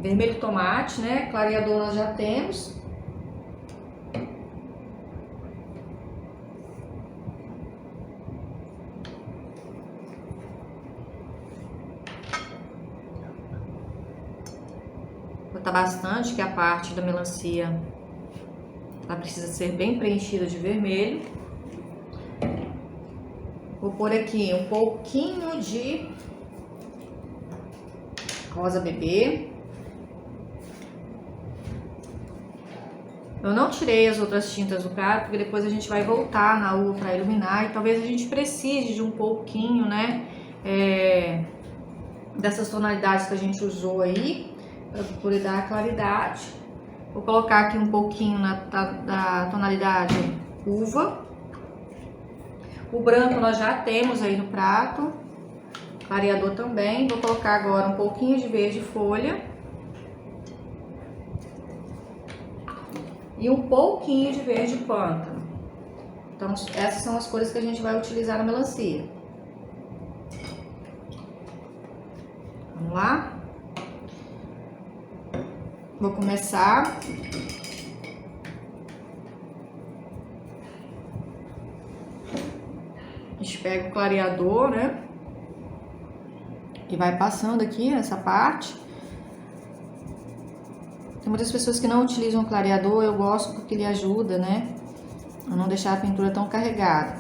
vermelho tomate, né? Clareador nós já temos. Vou botar bastante, que a parte da melancia ela precisa ser bem preenchida de vermelho. Vou pôr aqui um pouquinho de rosa bebê. Eu não tirei as outras tintas do prato, porque depois a gente vai voltar na uva para iluminar e talvez a gente precise de um pouquinho, né, dessas tonalidades que a gente usou aí, para poder dar a claridade. Vou colocar aqui um pouquinho da tonalidade uva. O branco nós já temos aí no prato, clareador também. Vou colocar agora um pouquinho de verde folha. E um pouquinho de verde pântano. Então, essas são as cores que a gente vai utilizar na melancia. Vamos lá? Vou começar. A gente pega o clareador, né? E vai passando aqui nessa parte. Tem muitas pessoas que não utilizam o clareador, eu gosto porque ele ajuda, né, a não deixar a pintura tão carregada.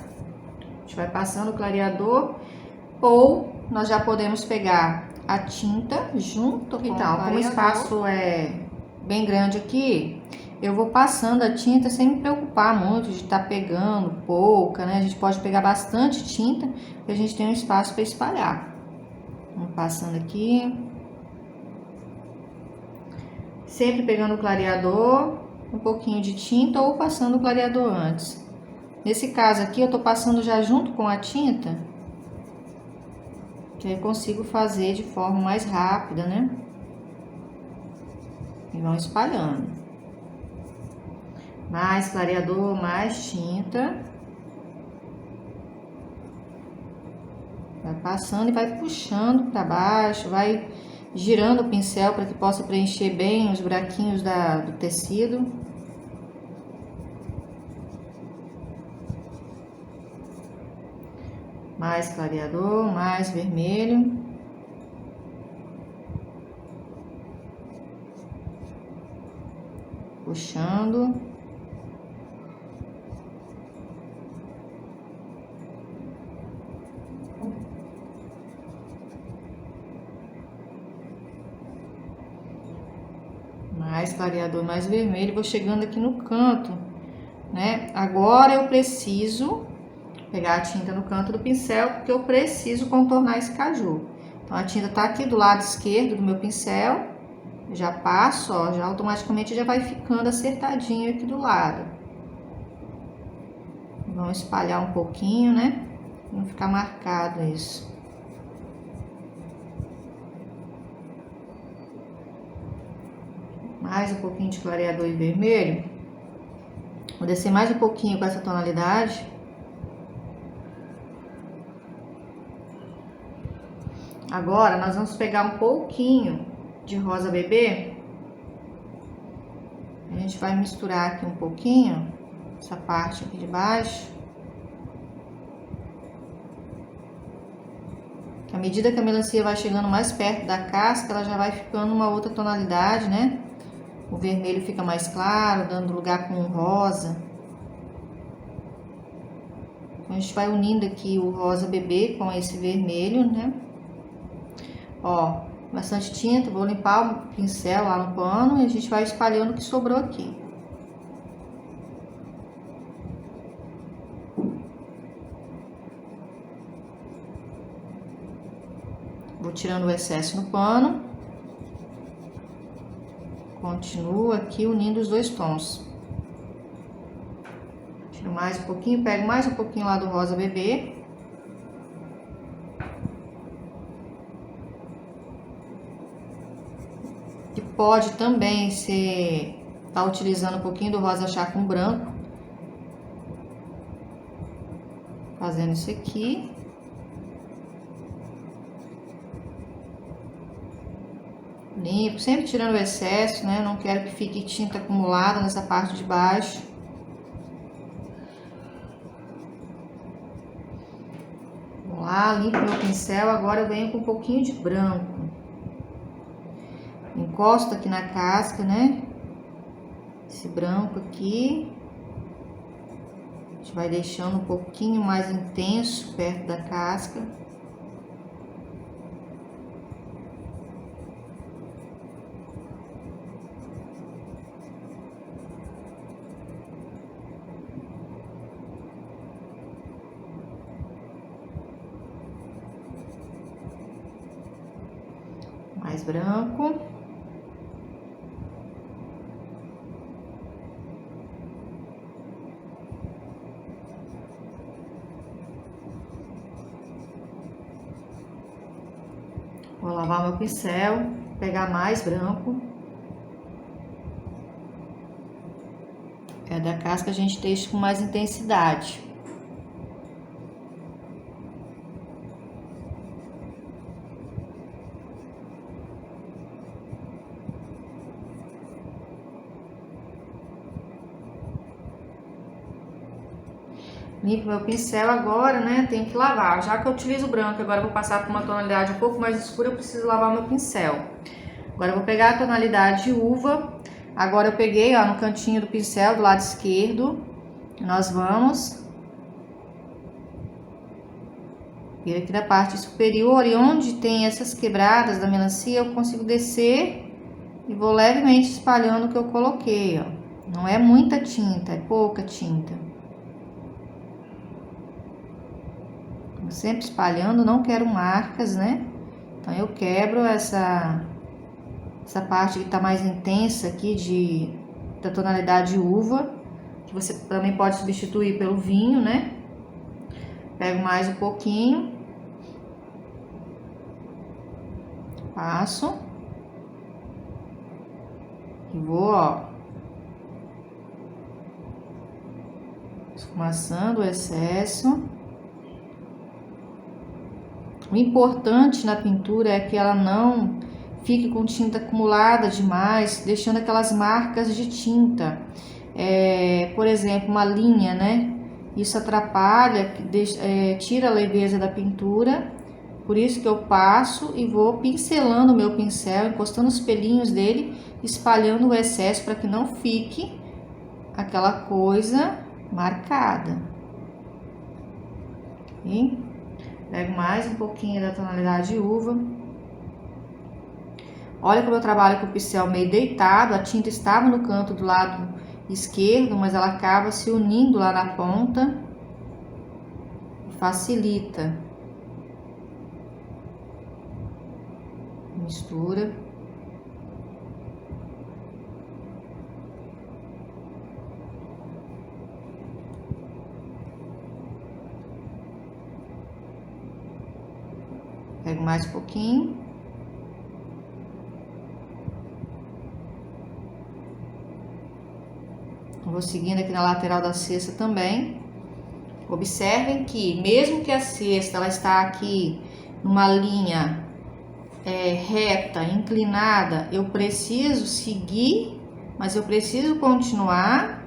A gente vai passando o clareador, ou nós já podemos pegar a tinta junto com o clareador. Como o espaço é bem grande aqui, eu vou passando a tinta sem me preocupar muito de estar pegando pouca, né? A gente pode pegar bastante tinta e a gente tem um espaço para espalhar. Vamos passando aqui. Sempre pegando o clareador, um pouquinho de tinta ou passando o clareador antes. Nesse caso aqui, eu tô passando já junto com a tinta, que eu consigo fazer de forma mais rápida, né? E vão espalhando. Mais clareador, mais tinta. Vai passando e vai puxando para baixo, vai girando o pincel para que possa preencher bem os buraquinhos do tecido. Mais clareador, mais vermelho. Puxando. Mais clareador, mais vermelho. Vou chegando aqui no canto, né? Agora eu preciso pegar a tinta no canto do pincel, porque eu preciso contornar esse caju. Então, a tinta tá aqui do lado esquerdo do meu pincel. Eu já passo, ó, já automaticamente já vai ficando acertadinho aqui do lado. Vamos espalhar um pouquinho, né? Pra não ficar marcado isso. Mais um pouquinho de clareador e vermelho. Vou descer mais um pouquinho com essa tonalidade. Agora, nós vamos pegar um pouquinho de rosa bebê. A gente vai misturar aqui um pouquinho, essa parte aqui de baixo. À medida que a melancia vai chegando mais perto da casca, ela já vai ficando uma outra tonalidade, né? O vermelho fica mais claro, dando lugar com o rosa. Então, a gente vai unindo aqui o rosa bebê com esse vermelho, né? Ó, bastante tinta, vou limpar o pincel lá no pano e a gente vai espalhando o que sobrou aqui. Vou tirando o excesso no pano. Continuo aqui unindo os dois tons. Tiro mais um pouquinho, pego mais um pouquinho lá do rosa bebê. Que pode também ser, tá utilizando um pouquinho do rosa chá com branco. Fazendo isso aqui. Limpo, sempre tirando o excesso, né? Não quero que fique tinta acumulada nessa parte de baixo. Vamos lá, limpo meu pincel. Agora eu venho com um pouquinho de branco. Encosto aqui na casca, né? Esse branco aqui. A gente vai deixando um pouquinho mais intenso perto da casca. Mais branco. Vou lavar meu pincel, pegar mais branco. É da casca a gente deixa com mais intensidade. Limpo meu pincel agora, né? Tenho que lavar. Já que eu utilizo branco, agora eu vou passar por uma tonalidade um pouco mais escura, eu preciso lavar meu pincel. Agora eu vou pegar a tonalidade uva. Agora eu peguei, ó, no cantinho do pincel, do lado esquerdo. Nós vamos vir aqui da parte superior, e onde tem essas quebradas da melancia, eu consigo descer e vou levemente espalhando o que eu coloquei, ó. Não é muita tinta, é pouca tinta. Sempre espalhando, não quero marcas, né? Então eu quebro essa parte que tá mais intensa aqui da tonalidade uva, que você também pode substituir pelo vinho, né? Pego mais um pouquinho, passo e vou, ó, esfumaçando o excesso. O importante na pintura é que ela não fique com tinta acumulada demais, deixando aquelas marcas de tinta. Por exemplo, uma linha, né? Isso atrapalha, tira a leveza da pintura. Por isso que eu passo e vou pincelando o meu pincel, encostando os pelinhos dele, espalhando o excesso para que não fique aquela coisa marcada. E pego mais um pouquinho da tonalidade uva. Olha como eu trabalho com o pincel meio deitado. A tinta estava no canto do lado esquerdo, mas ela acaba se unindo lá na ponta. Facilita. Mistura. Pego mais um pouquinho. Vou seguindo aqui na lateral da cesta também. Observem que, mesmo que a cesta ela está aqui numa linha reta, inclinada, eu preciso seguir, mas eu preciso continuar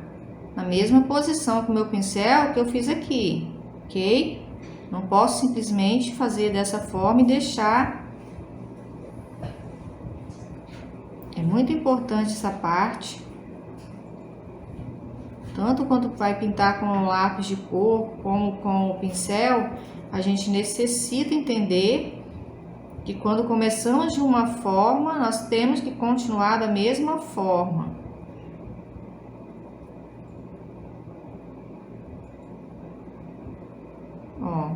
na mesma posição com o meu pincel que eu fiz aqui, ok? Não posso simplesmente fazer dessa forma e deixar. É muito importante essa parte. Tanto quanto vai pintar com o lápis de cor, como com o pincel, a gente necessita entender que quando começamos de uma forma, nós temos que continuar da mesma forma. Ó,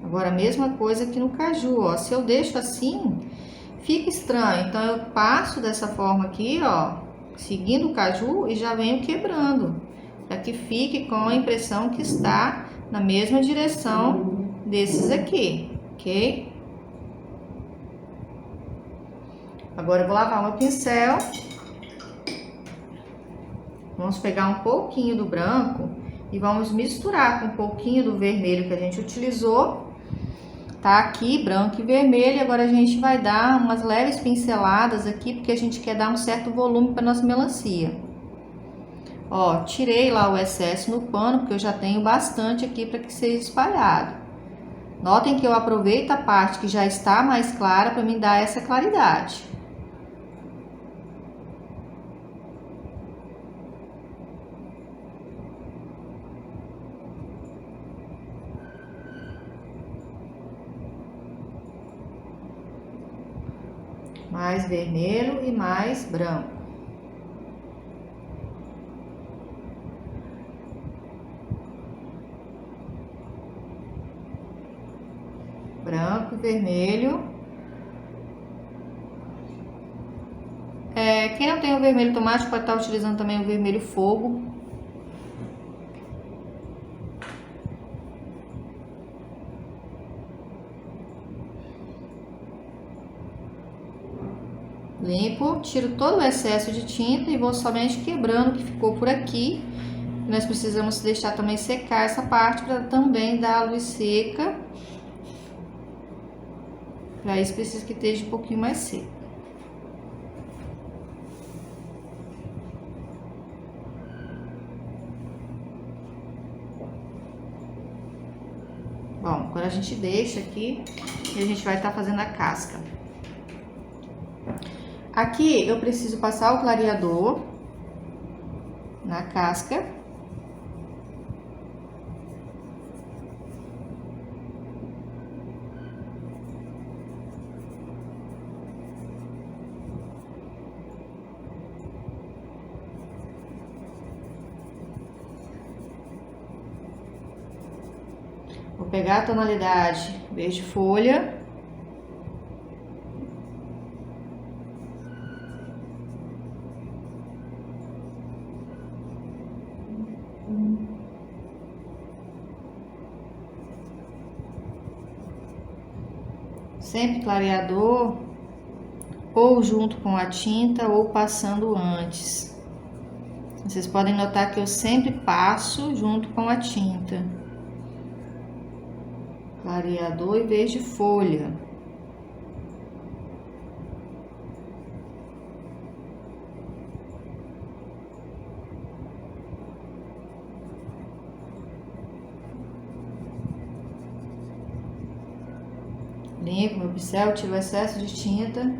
agora a mesma coisa aqui no caju, ó. Se eu deixo assim, fica estranho. Então eu passo dessa forma aqui, ó, seguindo o caju e já venho quebrando, para que fique com a impressão que está na mesma direção desses aqui, ok? Agora eu vou lavar meu pincel. Vamos pegar um pouquinho do branco e vamos misturar com um pouquinho do vermelho que a gente utilizou. Tá aqui branco e vermelho, agora a gente vai dar umas leves pinceladas aqui, porque a gente quer dar um certo volume para nossa melancia. Ó, tirei lá o excesso no pano, porque eu já tenho bastante aqui para que seja espalhado. Notem que eu aproveito a parte que já está mais clara para me dar essa claridade. Mais vermelho e mais branco. Branco e vermelho. Quem não tem o vermelho tomate pode estar utilizando também o vermelho fogo. Limpo, tiro todo o excesso de tinta e vou somente quebrando o que ficou por aqui. Nós precisamos deixar também secar essa parte para também dar a luz seca. Para isso precisa que esteja um pouquinho mais seco. Bom, agora a gente deixa aqui e a gente vai estar fazendo a casca. Aqui eu preciso passar o clareador na casca. Vou pegar a tonalidade verde folha. Sempre clareador, ou junto com a tinta, ou passando antes. Vocês podem notar que eu sempre passo junto com a tinta. Clareador e verde folha. Limpo meu pincel, tiro o excesso de tinta.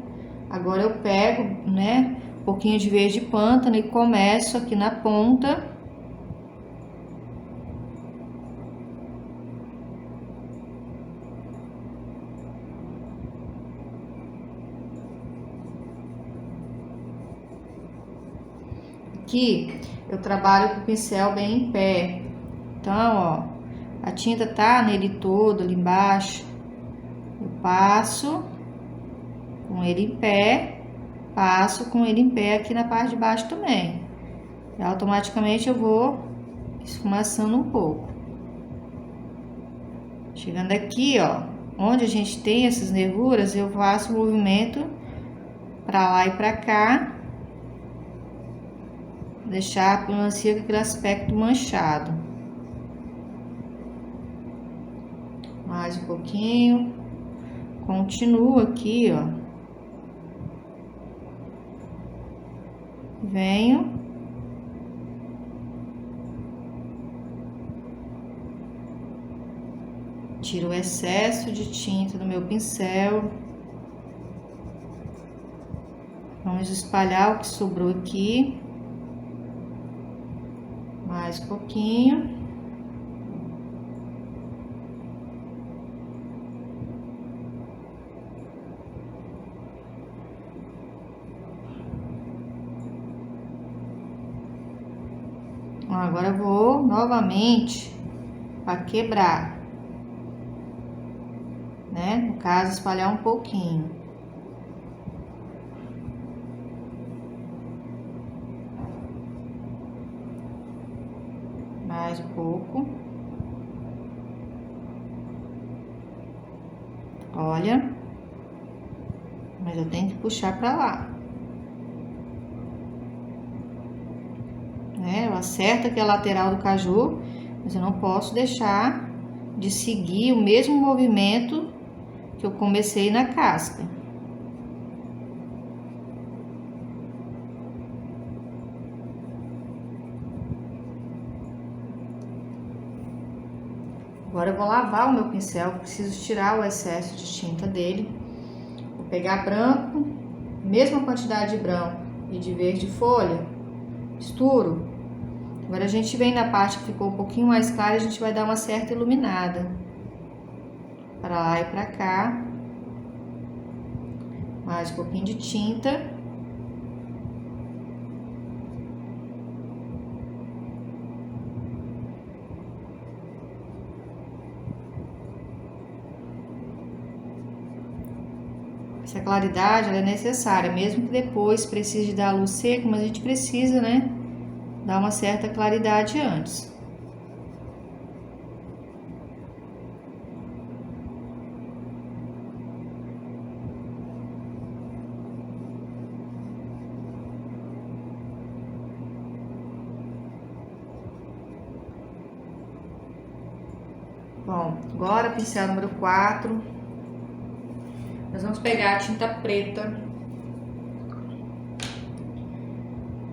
Agora eu pego, né, um pouquinho de verde pântano e começo aqui na ponta. Aqui eu trabalho com o pincel bem em pé. Então, ó, a tinta tá nele todo ali embaixo. Eu passo com ele em pé, passo com ele em pé aqui na parte de baixo também. E automaticamente eu vou esfumaçando um pouco. Chegando aqui, ó, onde a gente tem essas nervuras, eu faço o movimento pra lá e pra cá. Deixar a melancia com aquele aspecto manchado. Mais um pouquinho. Continuo aqui, ó. Venho. Tiro o excesso de tinta do meu pincel. Vamos espalhar o que sobrou aqui. Mais um pouquinho. Agora eu vou novamente para quebrar, né? No caso, espalhar um pouquinho. Mais um pouco. Olha, mas eu tenho que puxar para lá. Eu acerto aqui a lateral do caju, mas eu não posso deixar de seguir o mesmo movimento que eu comecei na casca. Agora eu vou lavar o meu pincel, preciso tirar o excesso de tinta dele. Vou pegar branco, mesma quantidade de branco e de verde folha, misturo. Agora a gente vem na parte que ficou um pouquinho mais clara, a gente vai dar uma certa iluminada. Para lá e para cá. Mais um pouquinho de tinta. Essa claridade ela é necessária, mesmo que depois precise dar a luz seca, mas a gente precisa, né, dar uma certa claridade antes. Bom, agora pincel número 4. Nós vamos pegar a tinta preta.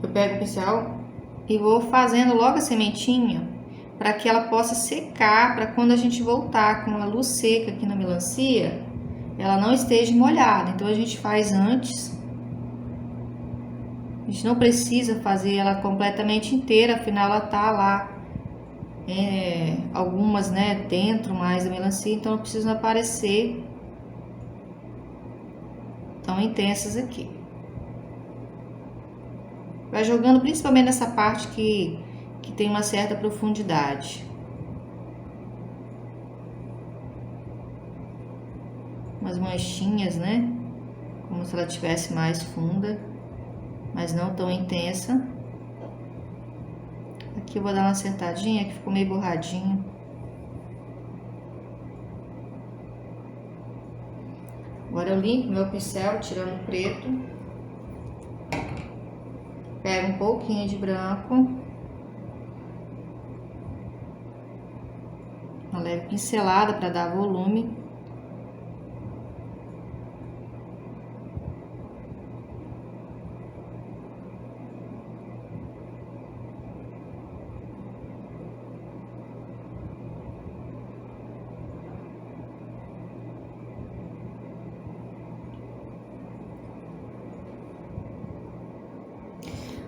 Eu pego o pincel e vou fazendo logo a sementinha para que ela possa secar, para quando a gente voltar com a luz seca aqui na melancia, ela não esteja molhada. Então a gente faz antes. A gente não precisa fazer ela completamente inteira, afinal ela tá lá, algumas, né, dentro mais da melancia, então não precisa aparecer tão intensas aqui. Vai jogando principalmente nessa parte que tem uma certa profundidade. Umas manchinhas, né? Como se ela tivesse mais funda, mas não tão intensa. Aqui eu vou dar uma acertadinha, que ficou meio borradinho. Agora eu limpo meu pincel, tirando o preto. Pego um pouquinho de branco. Uma leve pincelada para dar volume.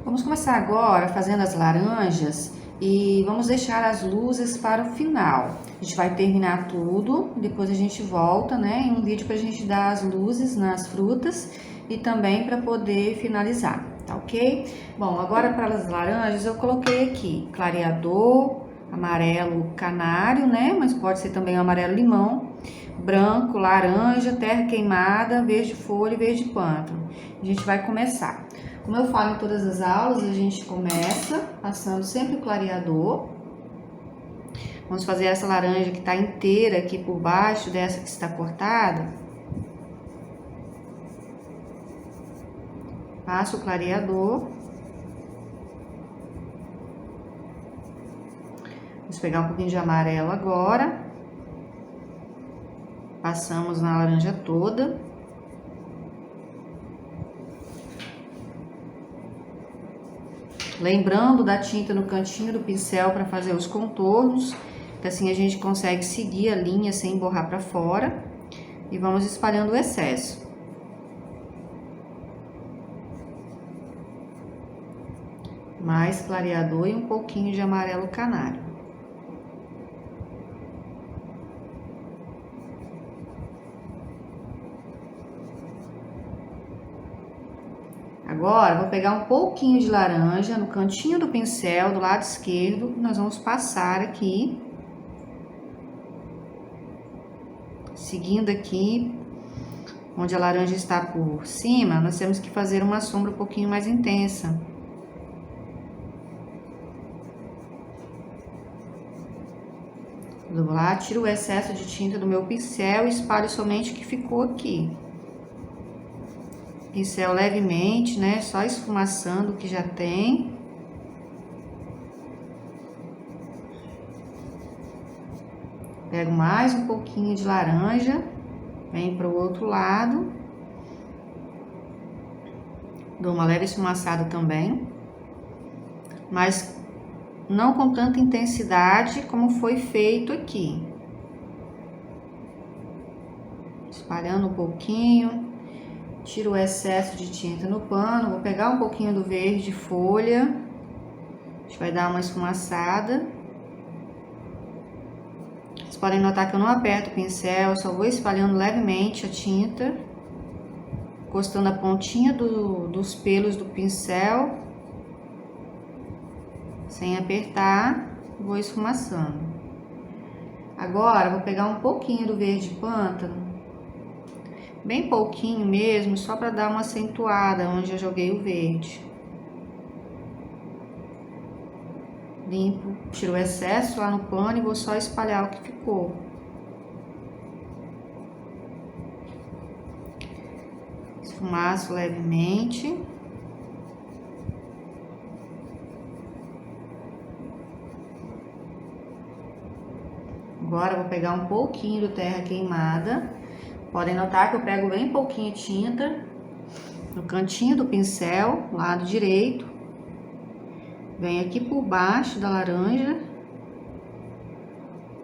Vamos começar agora fazendo as laranjas e vamos deixar as luzes para o final. A gente vai terminar tudo, depois a gente volta, né, em um vídeo para a gente dar as luzes nas frutas e também para poder finalizar, tá ok? Bom, agora para as laranjas eu coloquei aqui clareador, amarelo canário, né, mas pode ser também amarelo limão, branco, laranja, terra queimada, verde folha e verde pântano. A gente vai começar. Como eu falo em todas as aulas, a gente começa passando sempre o clareador. Vamos fazer essa laranja que está inteira aqui por baixo dessa que está cortada. Passo o clareador. Vamos pegar um pouquinho de amarelo agora. Passamos na laranja toda. Lembrando da tinta no cantinho do pincel para fazer os contornos, que assim a gente consegue seguir a linha sem borrar para fora. E vamos espalhando o excesso. Mais clareador e um pouquinho de amarelo canário. Agora, vou pegar um pouquinho de laranja no cantinho do pincel, do lado esquerdo, nós vamos passar aqui. Seguindo aqui, onde a laranja está por cima, nós temos que fazer uma sombra um pouquinho mais intensa. Vou lá, tiro o excesso de tinta do meu pincel e espalho somente o que ficou aqui. Pincel levemente, né? Só esfumaçando o que já tem. Pego mais um pouquinho de laranja. Venho para o outro lado. Dou uma leve esfumaçada também. Mas não com tanta intensidade como foi feito aqui. Espalhando um pouquinho. Tiro o excesso de tinta no pano. Vou pegar um pouquinho do verde folha. A gente vai dar uma esfumaçada. Vocês podem notar que eu não aperto o pincel, eu só vou espalhando levemente a tinta. Encostando a pontinha dos pelos do pincel. Sem apertar, vou esfumaçando. Agora, vou pegar um pouquinho do verde pântano. Bem pouquinho mesmo, só para dar uma acentuada onde eu joguei o verde. Limpo, tiro o excesso lá no pano e vou só espalhar o que ficou. Esfumaço levemente. Agora eu vou pegar um pouquinho do terra queimada. Podem notar que eu pego bem pouquinho tinta no cantinho do pincel, lado direito. Venho aqui por baixo da laranja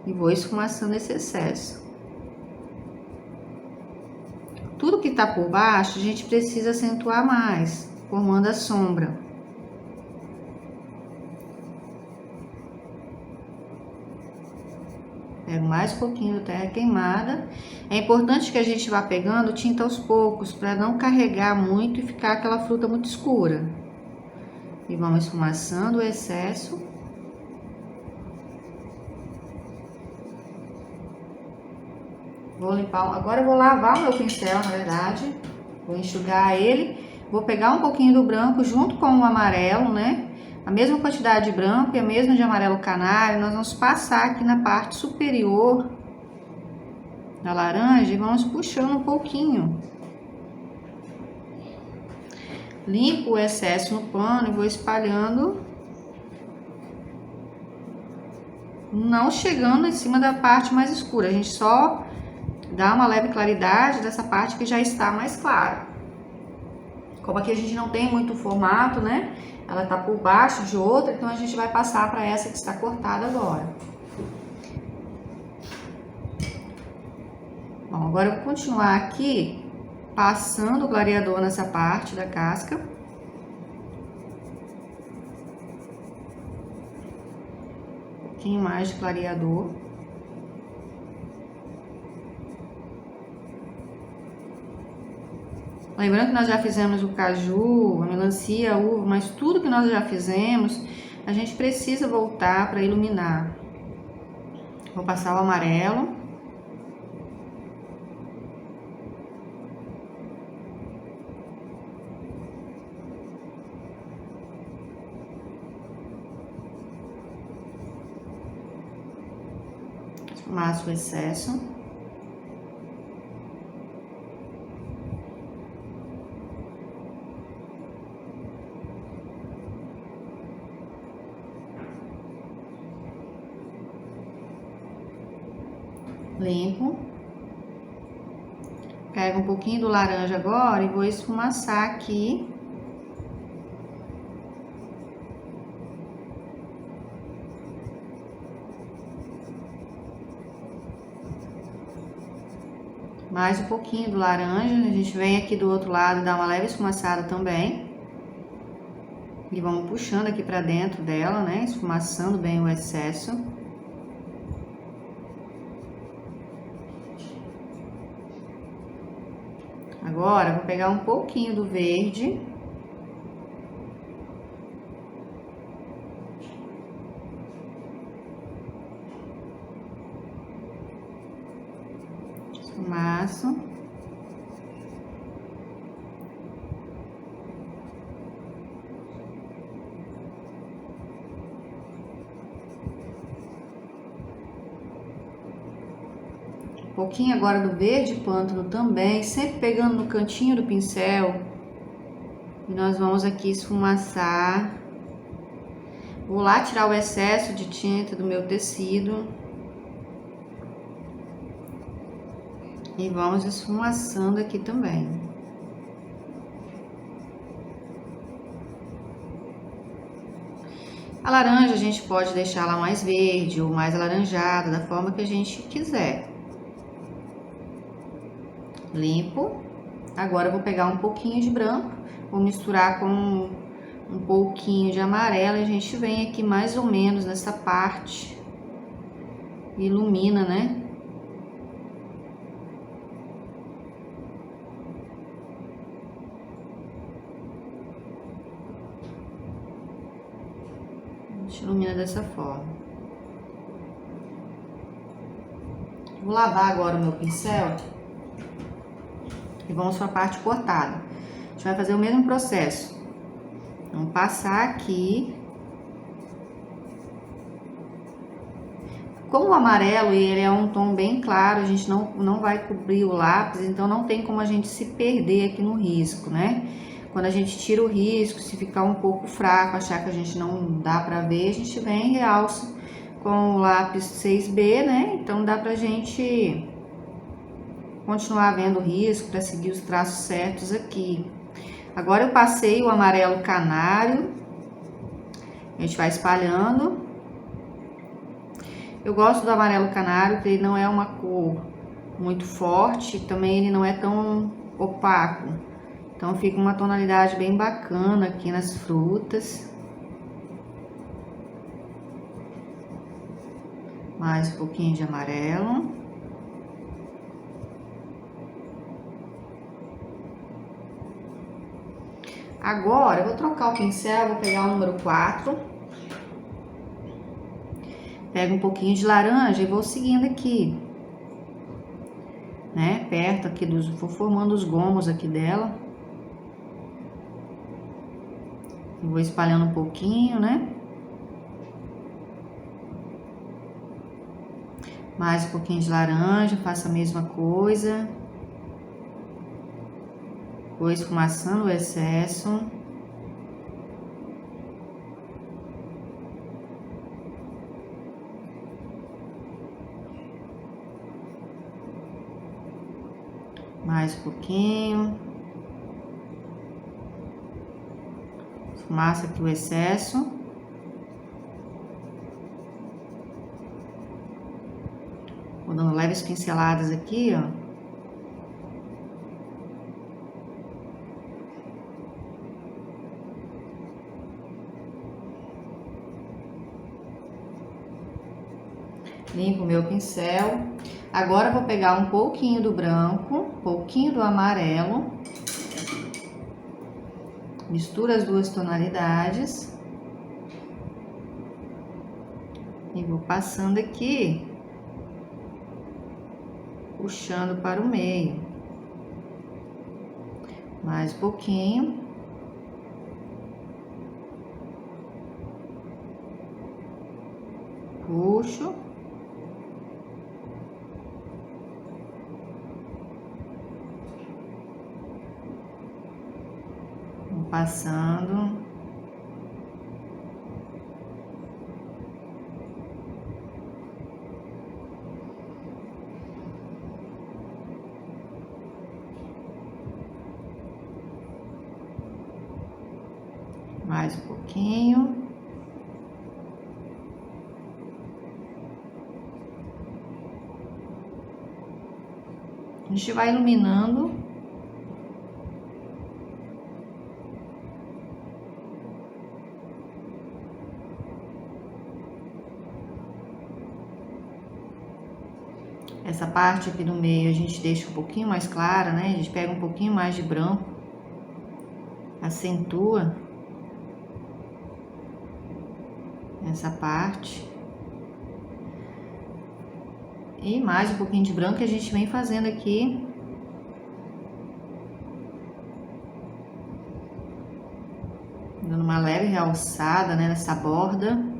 e vou esfumaçando esse excesso. Tudo que tá por baixo a gente precisa acentuar mais, formando a sombra. Pego mais um pouquinho do terra queimada. É importante que a gente vá pegando tinta aos poucos, para não carregar muito e ficar aquela fruta muito escura. E vamos esfumaçando o excesso. Vou limpar, agora eu vou lavar o meu pincel, na verdade. Vou enxugar ele. Vou pegar um pouquinho do branco junto com o amarelo, né? A mesma quantidade de branco e a mesma de amarelo canário. Nós vamos passar aqui na parte superior da laranja e vamos puxando um pouquinho. Limpo o excesso no pano e vou espalhando, não chegando em cima da parte mais escura. A gente só dá uma leve claridade dessa parte que já está mais clara. Como aqui a gente não tem muito formato, né? Ela tá por baixo de outra, então a gente vai passar para essa que está cortada agora. Bom, agora eu vou continuar aqui passando o clareador nessa parte da casca. Um pouquinho mais de clareador. Lembrando que nós já fizemos o caju, a melancia, a uva, mas tudo que nós já fizemos, a gente precisa voltar para iluminar. Vou passar o amarelo. Esfumaço o excesso. Limpo. Pego um pouquinho do laranja agora e vou esfumaçar aqui. Mais um pouquinho do laranja, a gente vem aqui do outro lado e dá uma leve esfumaçada também. E vamos puxando aqui pra dentro dela, né? Esfumaçando bem o excesso. Agora, vou pegar um pouquinho do verde. Esfumaço. Um pouquinho agora do verde pântano também, sempre pegando no cantinho do pincel. E nós vamos aqui esfumaçar. Vou lá tirar o excesso de tinta do meu tecido. E vamos esfumaçando aqui também. A laranja a gente pode deixar ela mais verde ou mais alaranjada, da forma que a gente quiser. Limpo. Agora eu vou pegar um pouquinho de branco, vou misturar com um pouquinho de amarelo e a gente vem aqui mais ou menos nessa parte. Ilumina, né? A gente ilumina dessa forma. Vou lavar agora o meu pincel. E vamos para a parte cortada. A gente vai fazer o mesmo processo. Vamos passar aqui. Como o amarelo ele é um tom bem claro, a gente não vai cobrir o lápis, então não tem como a gente se perder aqui no risco, né? Quando a gente tira o risco, se ficar um pouco fraco, achar que a gente não dá pra ver, a gente vem e realça com o lápis 6B, né? Então dá pra gente continuar vendo o risco para seguir os traços certos aqui. Agora eu passei o amarelo canário, a gente vai espalhando. Eu gosto do amarelo canário, porque ele não é uma cor muito forte, também ele não é tão opaco. Então fica uma tonalidade bem bacana aqui nas frutas. Mais um pouquinho de amarelo. Agora eu vou trocar o pincel, vou pegar o número 4. Pego um pouquinho de laranja e vou seguindo aqui, né? Perto aqui vou formando os gomos aqui dela. E vou espalhando um pouquinho, né? Mais um pouquinho de laranja, faço a mesma coisa. Vou esfumaçando o excesso. Mais um pouquinho. Esfumaça aqui o excesso. Vou dando leves pinceladas aqui, ó. Limpo o meu pincel. Agora eu vou pegar um pouquinho do branco, um pouquinho do amarelo. Misturo as duas tonalidades. E vou passando aqui, puxando para o meio. Mais um pouquinho. Puxo. Vou passando. Mais um pouquinho. A gente vai iluminando. Essa parte aqui do meio a gente deixa um pouquinho mais clara, né? A gente pega um pouquinho mais de branco, acentua essa parte. E mais um pouquinho de branco que a gente vem fazendo aqui. Dando uma leve realçada, né, nessa borda.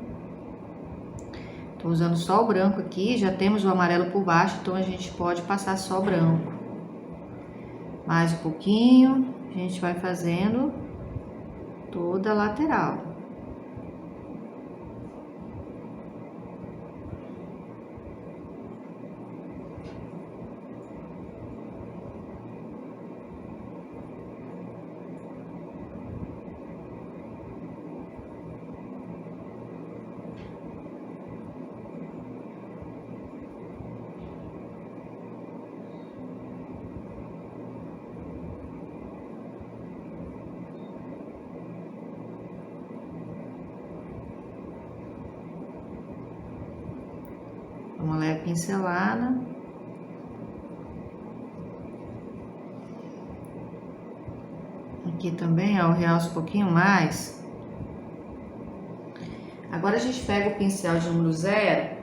Tô usando só o branco aqui, já temos o amarelo por baixo, então a gente pode passar só branco. Mais um pouquinho, a gente vai fazendo toda a lateral. uma leve pincelada. Aqui também, ó, eu realço um pouquinho mais. Agora a gente pega o pincel de número 0.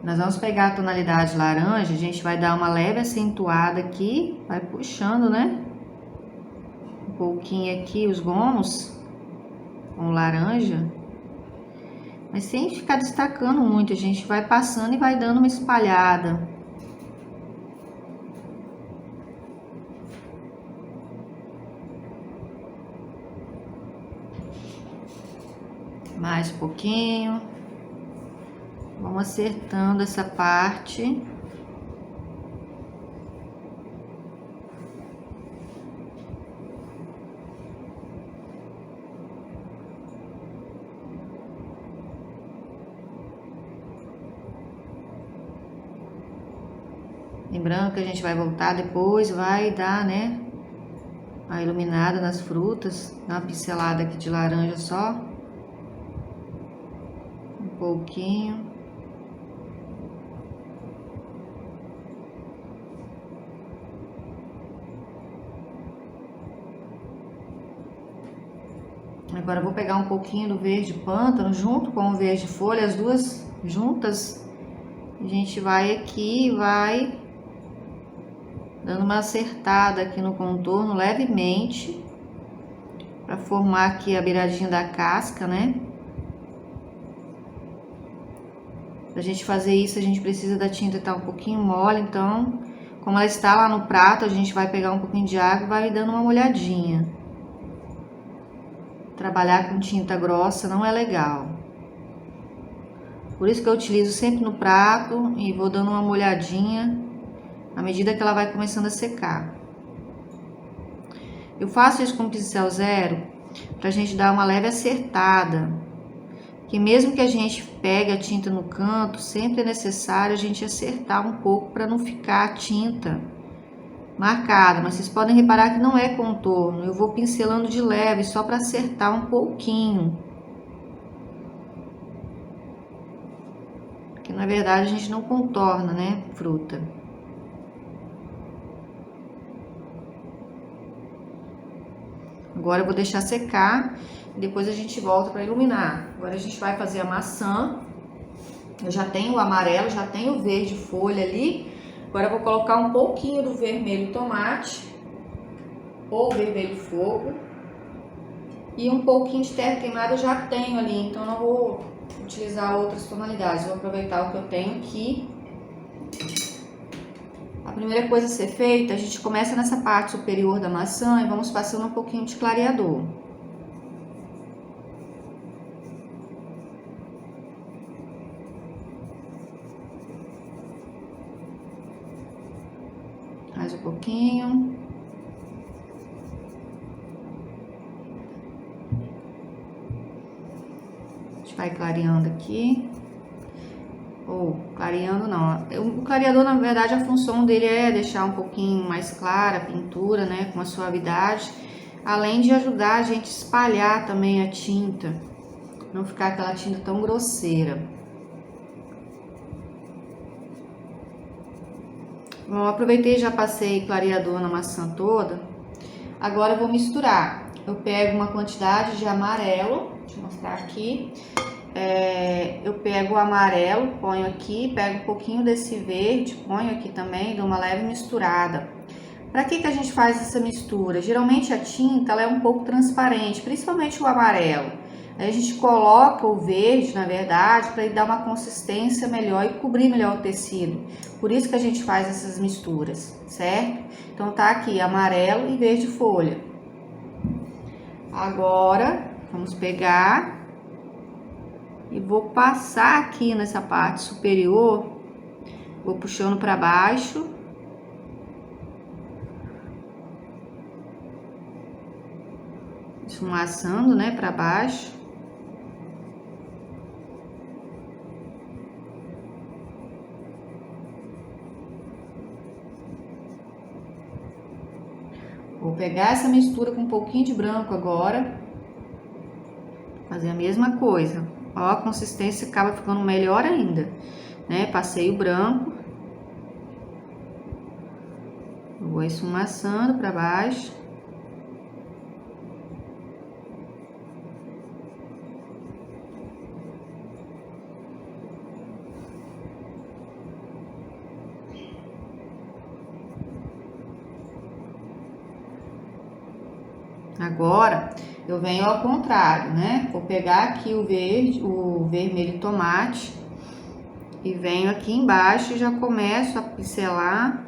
Nós vamos pegar a tonalidade laranja, a gente vai dar uma leve acentuada aqui, vai puxando, né? Um pouquinho aqui os gomos com laranja. Mas sem ficar destacando muito, a gente vai passando e vai dando uma espalhada. Mais um pouquinho. Vamos acertando essa parte. Lembrando que a gente vai voltar depois, vai dar, né, a iluminada nas frutas. Dá uma pincelada aqui de laranja só. Um pouquinho. Agora eu vou pegar um pouquinho do verde pântano junto com o verde folha, as duas juntas. A gente vai aqui e vai dando uma acertada aqui no contorno levemente, para formar aqui a beiradinha da casca, né? Pra gente fazer isso, a gente precisa da tinta estar um pouquinho mole, então, como ela está lá no prato, a gente vai pegar um pouquinho de água e vai dando uma molhadinha. Trabalhar com tinta grossa não é legal. Por isso que eu utilizo sempre no prato e vou dando uma molhadinha à medida que ela vai começando a secar. Eu faço isso com pincel 0 pra gente dar uma leve acertada. Que mesmo que a gente pegue a tinta no canto, sempre é necessário a gente acertar um pouco para não ficar a tinta marcada. Mas vocês podem reparar que não é contorno, eu vou pincelando de leve só para acertar um pouquinho. Porque na verdade a gente não contorna, né, fruta. Agora eu vou deixar secar e depois a gente volta para iluminar. Agora a gente vai fazer a maçã. Eu já tenho o amarelo, já tenho o verde folha ali. Agora eu vou colocar um pouquinho do vermelho tomate ou vermelho fogo. E um pouquinho de terra queimada eu já tenho ali, então não vou utilizar outras tonalidades. Vou aproveitar o que eu tenho aqui. A primeira coisa a ser feita, a gente começa nessa parte superior da maçã e vamos passando um pouquinho de clareador. Mais um pouquinho. A gente vai clareando aqui. Ou clareando não. O clareador, na verdade, a função dele é deixar um pouquinho mais clara a pintura, né? Com uma suavidade. Além de ajudar a gente a espalhar também a tinta. Não ficar aquela tinta tão grosseira. Bom, eu aproveitei e já passei clareador na maçã toda. Agora eu vou misturar. Eu pego uma quantidade de amarelo. Deixa eu mostrar aqui. Eu pego o amarelo, ponho aqui, pego um pouquinho desse verde, ponho aqui também, dou uma leve misturada. Para que a gente faz essa mistura? Geralmente a tinta ela é um pouco transparente, principalmente o amarelo. Aí a gente coloca o verde, na verdade, para ele dar uma consistência melhor e cobrir melhor o tecido. Por isso que a gente faz essas misturas, certo? Então tá aqui amarelo e verde folha. Agora vamos pegar e vou passar aqui nessa parte superior, vou puxando para baixo. Esfumaçando, né, para baixo. Vou pegar essa mistura com um pouquinho de branco agora. Fazer a mesma coisa. Ó, a consistência acaba ficando melhor ainda. né? Passei o branco. Vou esfumaçando para baixo. Agora, eu venho ao contrário, né? Vou pegar aqui o verde, o vermelho tomate e venho aqui embaixo e já começo a pincelar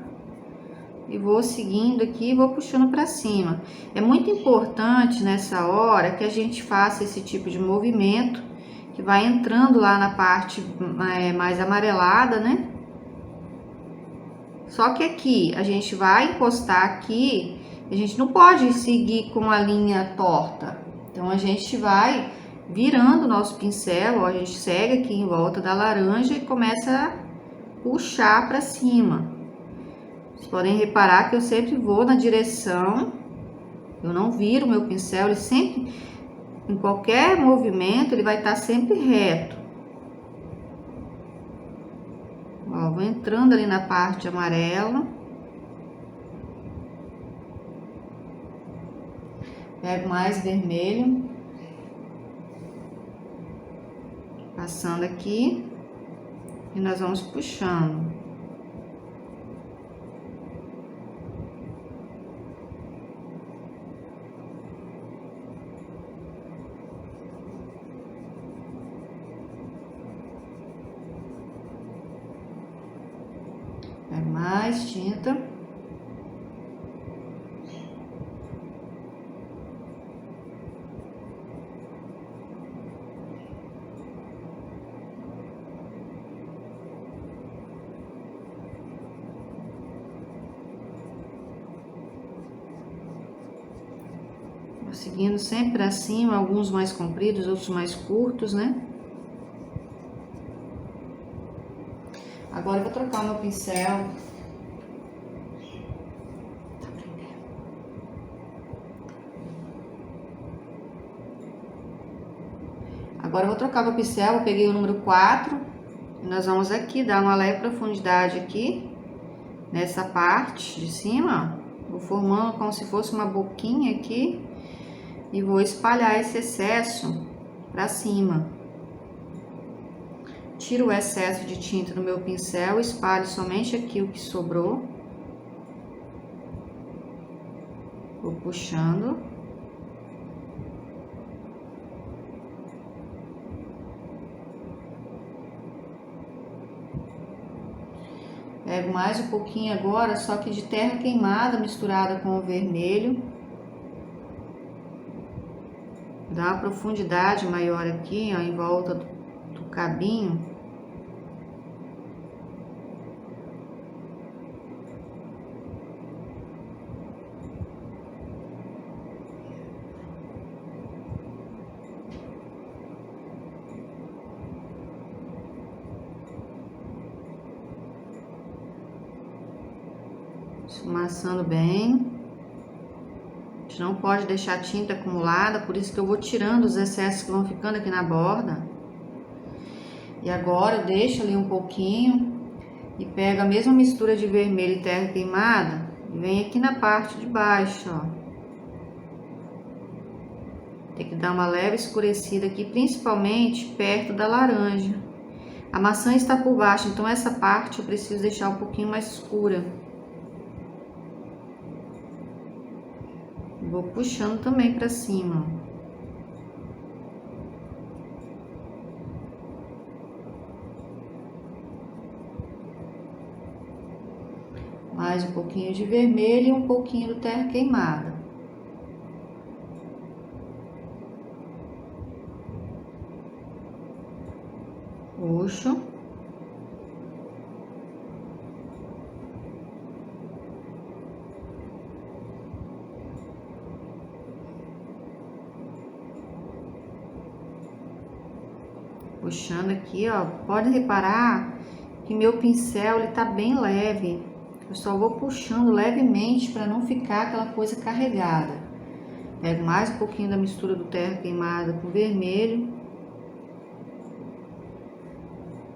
e vou seguindo aqui e vou puxando para cima. É muito importante nessa hora que a gente faça esse tipo de movimento que vai entrando lá na parte mais amarelada, né? Só que aqui a gente vai encostar aqui, a gente não pode seguir com a linha torta. Então a gente vai virando o nosso pincel, ó, a gente segue aqui em volta da laranja e começa a puxar para cima. Vocês podem reparar que eu sempre vou na direção, eu não viro o meu pincel, ele sempre, em qualquer movimento, ele vai estar sempre reto. Ó, vou entrando ali na parte amarela. Pego mais vermelho. Passando aqui. E nós vamos puxando. Pego mais tinta. Vou seguindo sempre pra cima, alguns mais compridos, outros mais curtos, né? Agora eu vou trocar o meu pincel. Agora eu vou trocar meu pincel, eu peguei o número 4. E nós vamos aqui dar uma leve profundidade aqui, nessa parte de cima, ó. Vou formando como se fosse uma boquinha aqui. E vou espalhar esse excesso pra cima. Tiro o excesso de tinta do meu pincel, espalho somente aqui o que sobrou. Vou puxando. Pego mais um pouquinho agora, só que de terra queimada misturada com o vermelho. Dá uma profundidade maior aqui, ó, em volta do cabinho. Esfumaçando bem. A gente não pode deixar tinta acumulada, por isso que eu vou tirando os excessos que vão ficando aqui na borda. E agora eu deixo ali um pouquinho e pego a mesma mistura de vermelho e terra queimada e venho aqui na parte de baixo, ó. Tem que dar uma leve escurecida aqui, principalmente perto da laranja. A maçã está por baixo, então essa parte eu preciso deixar um pouquinho mais escura. Vou puxando também para cima. Mais um pouquinho de vermelho e um pouquinho do terra queimada. Puxo. Puxando aqui, ó, pode reparar que meu pincel ele tá bem leve. Eu só vou puxando levemente para não ficar aquela coisa carregada. Pego mais um pouquinho da mistura do terra queimada com vermelho.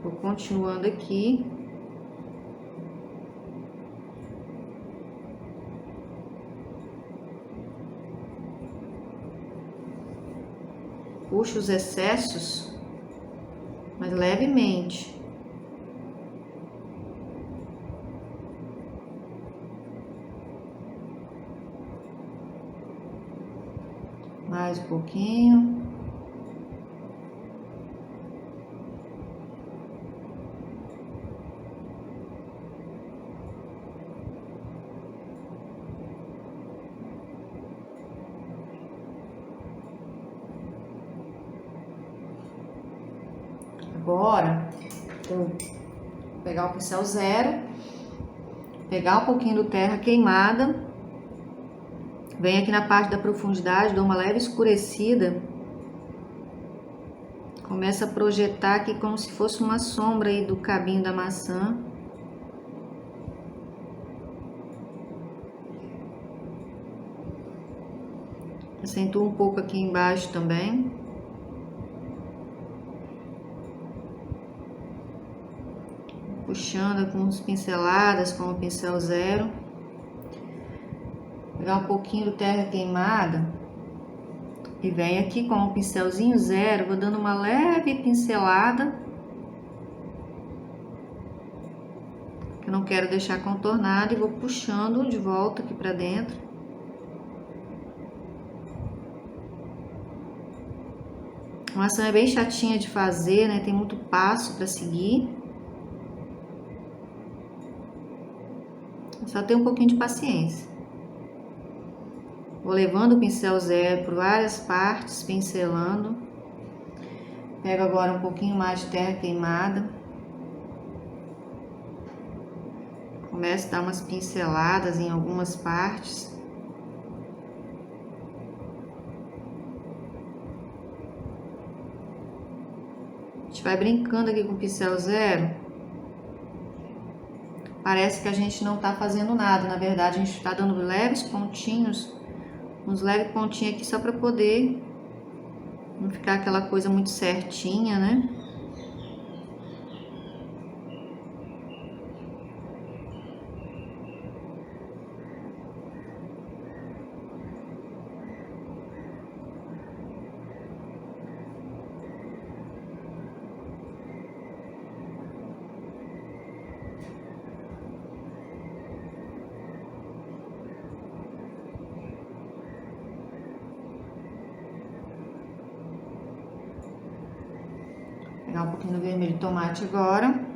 Vou continuando aqui. Puxo os excessos, mas levemente. Mais um pouquinho. Agora, vou pegar o pincel zero, pegar um pouquinho do terra queimada, venho aqui na parte da profundidade, dou uma leve escurecida, começo a projetar aqui como se fosse uma sombra aí do cabinho da maçã. Acentuo um pouco aqui embaixo também. Puxando com as pinceladas com o pincel zero. Pegar um pouquinho do terra queimada e venho aqui com o pincelzinho zero, vou dando uma leve pincelada, que eu não quero deixar contornado, e vou puxando de volta aqui pra dentro. A maçã é bem chatinha de fazer, né? Tem muito passo para seguir. Só ter um pouquinho de paciência. Vou levando o pincel zero por várias partes, pincelando. Pego agora um pouquinho mais de terra queimada. Começo a dar umas pinceladas em algumas partes. A gente vai brincando aqui com o pincel zero. Parece que a gente não tá fazendo nada, na verdade a gente tá dando leves pontinhos, uns leves pontinhos aqui só para poder não ficar aquela coisa muito certinha, né? Pegar um pouquinho do vermelho de tomate agora.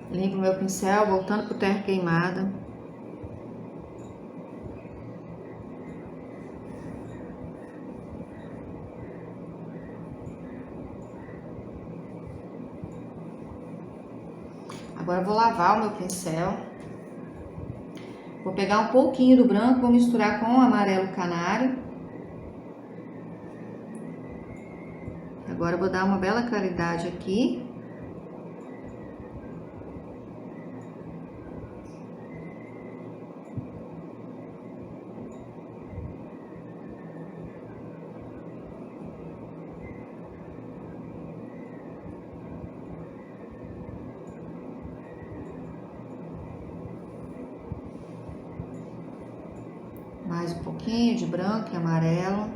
Limpo meu pincel, voltando pro terra queimada. Agora eu vou lavar o meu pincel. Vou pegar um pouquinho do branco, vou misturar com o amarelo canário. Agora eu vou dar uma bela claridade aqui. Mais um pouquinho de branco e amarelo.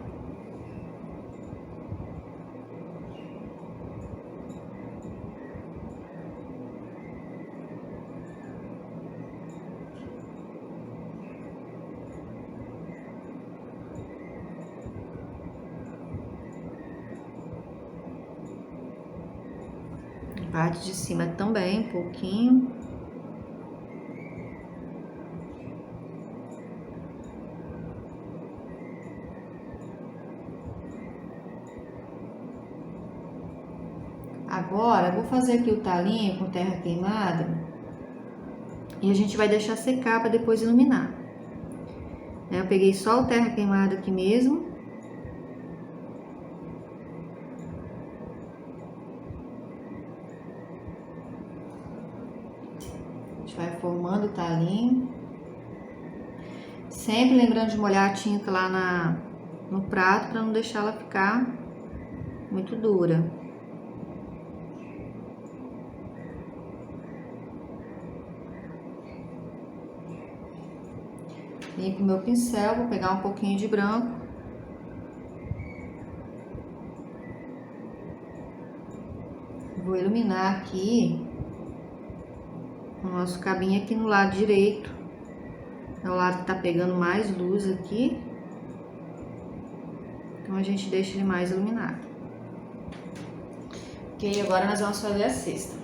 Parte de cima também, um pouquinho. Agora, eu vou fazer aqui o talinho com terra queimada, E a gente vai deixar secar para depois iluminar. Eu peguei só o terra queimada aqui mesmo. A gente vai formando o talinho. Sempre lembrando de molhar a tinta lá no prato para não deixar ela ficar muito dura. Vim com o meu pincel, vou pegar um pouquinho de branco. Vou iluminar aqui o nosso cabinho aqui no lado direito. É o lado que tá pegando mais luz aqui. Então a gente deixa ele mais iluminado. Ok, agora nós vamos fazer a cesta.